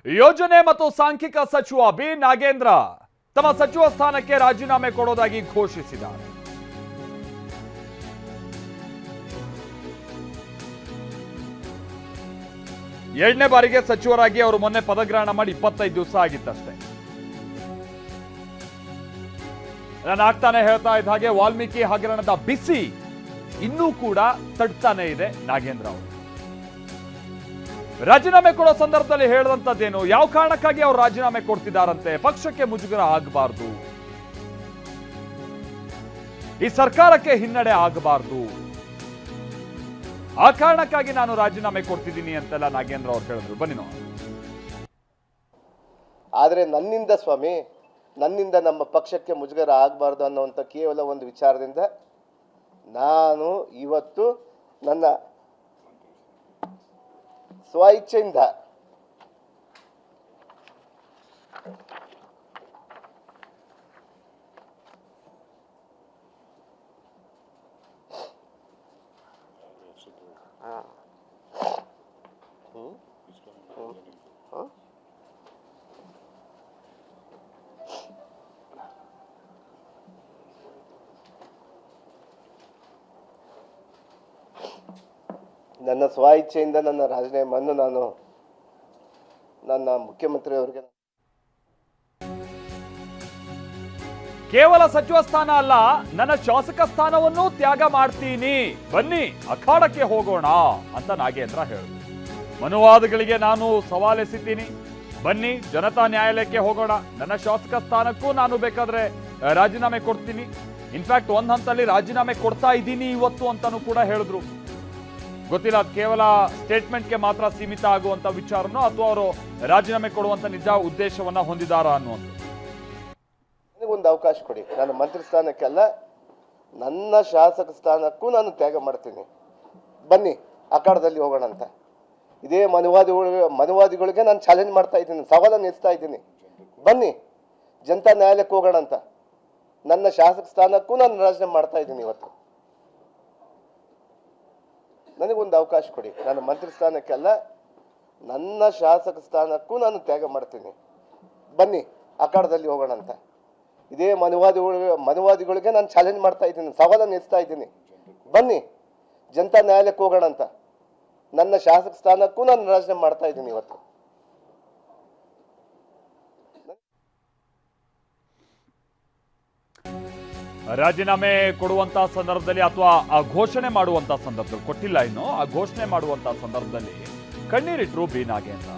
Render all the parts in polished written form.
ಯೋಜನೆ ಮತ್ತು ಸಾಂಖ್ಯಿಕ ಸಚಿವ ಬಿ ನಾಗೇಂದ್ರ ತಮ್ಮ ಸಚಿವ ಸ್ಥಾನಕ್ಕೆ ರಾಜೀನಾಮೆ ಕೊಡೋದಾಗಿ ಘೋಷಿಸಿದ್ದಾರೆ. ಎರಡನೇ ಬಾರಿಗೆ ಸಚಿವರಾಗಿ ಅವರು ಮೊನ್ನೆ ಪದಗ್ರಹಣ ಮಾಡಿ 25 ದಿವಸ ಆಗಿತ್ತಷ್ಟೇ. ನಾನು ಆಗ್ತಾನೆ ಹೇಳ್ತಾ ಇದ್ದ ಹಾಗೆ ವಾಲ್ಮೀಕಿ ಹಗರಣದ ಬಿಸಿ ಇನ್ನೂ ಕೂಡ ತಡ್ತಾನೆ ಇದೆ ನಾಗೇಂದ್ರ ಅವರು. ರಾಜೀನಾಮೆ ಕೊಡೋ ಸಂದರ್ಭದಲ್ಲಿ ಹೇಳಿದಂತದ್ದೇನು, ಯಾವ ಕಾರಣಕ್ಕಾಗಿ ಅವರು ರಾಜೀನಾಮೆ ಕೊಡ್ತಿದ್ದಾರಂತೆ, ಪಕ್ಷಕ್ಕೆ ಮುಜುಗರ ಆಗಬಾರ್ದು, ಈ ಸರ್ಕಾರಕ್ಕೆ ಹಿನ್ನಡೆ ಆಗಬಾರ್ದು, ಆ ಕಾರಣಕ್ಕಾಗಿ ನಾನು ರಾಜೀನಾಮೆ ಕೊಡ್ತಿದ್ದೀನಿ ಅಂತೆಲ್ಲ ನಾಗೇಂದ್ರ ಅವರು ಹೇಳಿದ್ರು. ಬನ್ನಿ ನೋಡಿ. ಆದರೆ ನನ್ನಿಂದ ಸ್ವಾಮಿ, ನನ್ನಿಂದ ನಮ್ಮ ಪಕ್ಷಕ್ಕೆ ಮುಜುಗರ ಆಗಬಾರ್ದು ಅನ್ನುವಂಥ ಕೇವಲ ಒಂದು ವಿಚಾರದಿಂದ ನಾನು ಇವತ್ತು ನನ್ನ ಸ್ವ ಇಚ್ಛೆಯಿಂದ ನನ್ನ ಸ್ವ ಇಚ್ಛೆಯಿಂದ ನನ್ನ ರಾಜೀನಾಮೆಯನ್ನು ನಾನು ನನ್ನ ಮುಖ್ಯಮಂತ್ರಿಯವರಿಗೆ ಕೇವಲ ಸಚಿವ ಸ್ಥಾನ ಅಲ್ಲ, ನನ್ನ ಶಾಸಕ ಸ್ಥಾನವನ್ನು ತ್ಯಾಗ ಮಾಡ್ತೀನಿ, ಬನ್ನಿ ಅಖಾಡಕ್ಕೆ ಹೋಗೋಣ ಅಂತ ನಾಗೇಂದ್ರ ಹೇಳಿದ್ರು. ಮನುವಾದಗಳಿಗೆ ನಾನು ಸವಾಲೆಸಿದ್ದೀನಿ, ಬನ್ನಿ ಜನತಾ ನ್ಯಾಯಾಲಯಕ್ಕೆ ಹೋಗೋಣ, ನನ್ನ ಶಾಸಕ ಸ್ಥಾನಕ್ಕೂ ನಾನು ಬೇಕಾದ್ರೆ ರಾಜೀನಾಮೆ ಕೊಡ್ತೀನಿ, ಇನ್ಫ್ಯಾಕ್ಟ್ ಒಂದ್ ಹಂತದಲ್ಲಿ ರಾಜೀನಾಮೆ ಕೊಡ್ತಾ ಇದ್ದೀನಿ ಇವತ್ತು ಅಂತಾನು ಕೂಡ ಹೇಳಿದ್ರು. ಗೊತ್ತಿಲ್ಲ ಅದು ಕೇವಲ ಸ್ಟೇಟ್ಮೆಂಟ್ಗೆ ಮಾತ್ರ ಸೀಮಿತ ಆಗುವಂತ ವಿಚಾರನೋ ಅಥವಾ ಅವರು ರಾಜೀನಾಮೆ ಕೊಡುವಂತ ನಿಜ ಉದ್ದೇಶವನ್ನ ಹೊಂದಿದಾರ ಅನ್ನುವಂಥ. ನನಗೊಂದು ಅವಕಾಶ ಕೊಡಿ, ನಾನು ಮಂತ್ರಿ ಸ್ಥಾನಕ್ಕೆಲ್ಲ ನನ್ನ ಶಾಸಕ ಸ್ಥಾನಕ್ಕೂ ನಾನು ತ್ಯಾಗ ಮಾಡ್ತೀನಿ, ಬನ್ನಿ ಅಖಾಡದಲ್ಲಿ ಹೋಗೋಣ ಅಂತ. ಇದೇ ಮನುವಾದಿಗಳಿಗೆ ನಾನು ಚಾಲೆಂಜ್ ಮಾಡ್ತಾ ಇದ್ದೀನಿ, ಸವಾಲನ್ನು ಎತ್ತಾ ಇದ್ದೀನಿ, ಬನ್ನಿ ಜನತಾ ನ್ಯಾಯಾಲಯಕ್ಕೆ ಹೋಗೋಣ ಅಂತ. ನನ್ನ ಶಾಸಕ ಸ್ಥಾನಕ್ಕೂ ನಾನು ರಾಜೀನಾಮೆ ಮಾಡ್ತಾ ಇದ್ದೀನಿ ಇವತ್ತು. ನನಗೊಂದು ಅವಕಾಶ ಕೊಡಿ, ನಾನು ಮಂತ್ರಿ ಸ್ಥಾನಕ್ಕೆಲ್ಲ ನನ್ನ ಶಾಸಕ ಸ್ಥಾನಕ್ಕೂ ನಾನು ತ್ಯಾಗ ಮಾಡ್ತೀನಿ, ಬನ್ನಿ ಅಖಾಡದಲ್ಲಿ ಹೋಗೋಣ ಅಂತ. ಇದೇ ಮನುವಾದಿಗಳಿಗೆ ನಾನು ಚಾಲೆಂಜ್ ಮಾಡ್ತಾ ಇದ್ದೀನಿ, ಸವಾಲನ್ನು ಎತ್ತಾ ಇದ್ದೀನಿ, ಬನ್ನಿ ಜನತಾ ನ್ಯಾಯಾಲಯಕ್ಕೆ ಹೋಗೋಣ ಅಂತ. ನನ್ನ ಶಾಸಕ ಸ್ಥಾನಕ್ಕೂ ನಾನು ರಾಜೀನಾಮೆ ಮಾಡ್ತಾ ಇದ್ದೀನಿ ಇವತ್ತು. ರಾಜೀನಾಮೆ ಕೊಡುವಂತ ಸಂದರ್ಭದಲ್ಲಿ ಅಥವಾ ಆ ಘೋಷಣೆ ಮಾಡುವಂತ ಸಂದರ್ಭದಲ್ಲಿ, ಕೊಟ್ಟಿಲ್ಲ ಇನ್ನು, ಆ ಘೋಷಣೆ ಮಾಡುವಂತ ಸಂದರ್ಭದಲ್ಲಿ ಕಣ್ಣೀರಿಟ್ರು ಬಿ ನಾಗೇಂದ್ರ.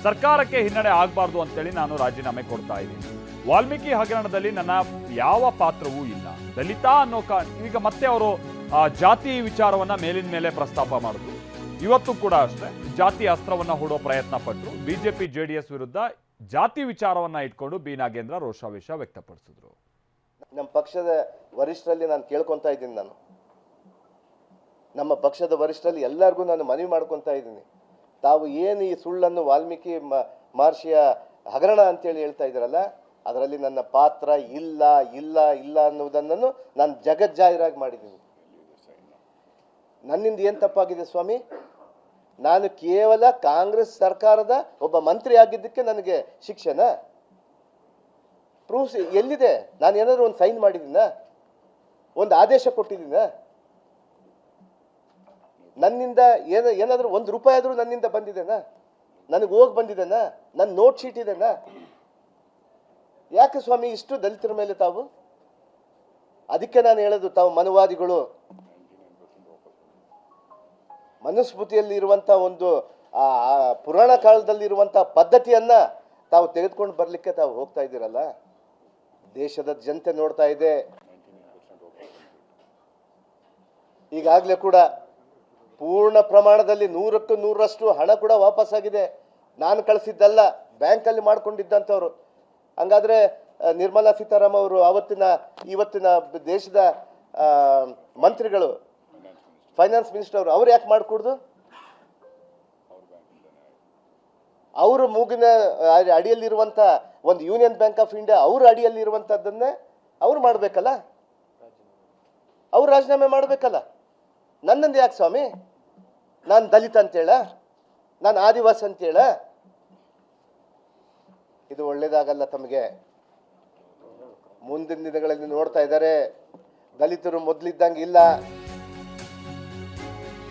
ಸರ್ಕಾರಕ್ಕೆ ಹಿನ್ನಡೆ ಆಗಬಾರ್ದು ಅಂತೇಳಿ ನಾನು ರಾಜೀನಾಮೆ ಕೊಡ್ತಾ ಇದ್ದೀನಿ, ವಾಲ್ಮೀಕಿ ಹಗರಣದಲ್ಲಿ ನನ್ನ ಯಾವ ಪಾತ್ರವೂ ಇಲ್ಲ, ದಲಿತ ಅನ್ನೋ ಈಗ ಮತ್ತೆ ಅವರು ಜಾತಿ ವಿಚಾರವನ್ನ ಮೇಲಿನ ಮೇಲೆ ಪ್ರಸ್ತಾಪ ಮಾಡಿದ್ರು. ಇವತ್ತು ಕೂಡ ಅಷ್ಟೇ ಜಾತಿ ಅಸ್ತ್ರವನ್ನ ಹೂಡೋ ಪ್ರಯತ್ನ ಪಟ್ಟರು. ಬಿಜೆಪಿ ಜೆಡಿಎಸ್ ವಿರುದ್ಧ ಜಾತಿ ವಿಚಾರವನ್ನ ಇಟ್ಕೊಂಡು ಬಿ ನಾಗೇಂದ್ರ ರೋಷಾವೇಶ ವ್ಯಕ್ತಪಡಿಸಿದ್ರು. ನಮ್ಮ ಪಕ್ಷದ ವರಿಷ್ಠರಲ್ಲಿ ನಾನು ಕೇಳ್ಕೊತಾ ಇದ್ದೀನಿ, ನಮ್ಮ ಪಕ್ಷದ ವರಿಷ್ಠರಲ್ಲಿ ಎಲ್ಲರಿಗೂ ನಾನು ಮನವಿ ಮಾಡ್ಕೊತಾ ಇದ್ದೀನಿ, ತಾವು ಏನು ಈ ಸುಳ್ಳನ್ನು ವಾಲ್ಮೀಕಿ ಮಹರ್ಷಿಯ ಹಗರಣ ಅಂತೇಳಿ ಹೇಳ್ತಾ ಇದ್ದೀರಲ್ಲ, ಅದರಲ್ಲಿ ನನ್ನ ಪಾತ್ರ ಇಲ್ಲ ಇಲ್ಲ ಇಲ್ಲ ಅನ್ನುವುದನ್ನು ನಾನು ಜಗಜ್ಜಾಹಿರಾಗಿ ಮಾಡಿದ್ದೀನಿ. ನನ್ನಿಂದ ಏನು ತಪ್ಪಾಗಿದೆ ಸ್ವಾಮಿ? ನಾನು ಕೇವಲ ಕಾಂಗ್ರೆಸ್ ಸರ್ಕಾರದ ಒಬ್ಬ ಮಂತ್ರಿ ಆಗಿದ್ದಕ್ಕೆ ನನಗೆ ಶಿಕ್ಷೆನಾ? ಪ್ರೂಫ್ಸ್ ಎಲ್ಲಿದೆ? ನಾನು ಏನಾದರೂ ಒಂದು ಸೈನ್ ಮಾಡಿದ್ದೀನ, ಒಂದು ಆದೇಶ ಕೊಟ್ಟಿದ್ದೀನ? ನನ್ನಿಂದ ಏನಾದರೂ ₹1 ಆದರೂ ನನ್ನಿಂದ ಬಂದಿದೆನಾ? ನನಗೆ ಹೋಗಿ ಬಂದಿದೆನಾ? ನನ್ನ ನೋಟ್ ಶೀಟ್ ಇದೆನಾ? ಯಾಕೆ ಸ್ವಾಮಿ ಇಷ್ಟು ದಲಿತರ ಮೇಲೆ ತಾವು? ಅದಕ್ಕೆ ನಾನು ಹೇಳೋದು, ತಾವು ಮನುವಾದಿಗಳು ಮನುಸ್ಮೃತಿಯಲ್ಲಿ ಇರುವಂಥ ಒಂದು ಪುರಾಣ ಕಾಲದಲ್ಲಿರುವಂಥ ಪದ್ಧತಿಯನ್ನ ತಾವು ತೆಗೆದುಕೊಂಡು ಬರಲಿಕ್ಕೆ ತಾವು ಹೋಗ್ತಾ ಇದ್ದೀರಲ್ಲ. ದೇಶದ ಜನತೆ ನೋಡ್ತಾ ಇದೆ. ಈಗಾಗಲೇ ಕೂಡ ಪೂರ್ಣ ಪ್ರಮಾಣದಲ್ಲಿ 100ಕ್ಕೆ 100ರಷ್ಟು ಹಣ ಕೂಡ ವಾಪಸ್ಸಾಗಿದೆ. ನಾನು ಕಳಿಸಿದ್ದಲ್ಲ, ಬ್ಯಾಂಕಲ್ಲಿ ಮಾಡ್ಕೊಂಡಿದ್ದಂಥವ್ರು. ಹಂಗಾದ್ರೆ ನಿರ್ಮಲಾ ಸೀತಾರಾಮನ್ ಅವರು ಇವತ್ತಿನ ದೇಶದ ಮಂತ್ರಿಗಳು, ಫೈನಾನ್ಸ್ ಮಿನಿಸ್ಟರ್ ಅವ್ರು ಯಾಕೆ ಮಾಡಿಕೊಡ್ದು? ಅವರು ಮೂಗಿನ ಅಡಿಯಲ್ಲಿರುವಂಥ ಒಂದು ಯೂನಿಯನ್ ಬ್ಯಾಂಕ್ ಆಫ್ ಇಂಡಿಯಾ ಅವ್ರ ಅಡಿಯಲ್ಲಿರುವಂಥದ್ದನ್ನೇ ಅವ್ರು ಮಾಡಬೇಕಲ್ಲ, ಅವ್ರು ರಾಜೀನಾಮೆ ಮಾಡಬೇಕಲ್ಲ. ನನ್ನಂದು ಯಾಕೆ ಸ್ವಾಮಿ? ನಾನು ದಲಿತ ಅಂತೇಳ, ನಾನು ಆದಿವಾಸಿ ಅಂತೇಳ, ಇದು ಒಳ್ಳೇದಾಗಲ್ಲ ತಮಗೆ. ಮುಂದಿನ ದಿನಗಳಲ್ಲಿ ನೋಡ್ತಾ ಇದ್ದಾರೆ, ದಲಿತರು ಮೊದಲಿದ್ದಂಗೆ ಇಲ್ಲ.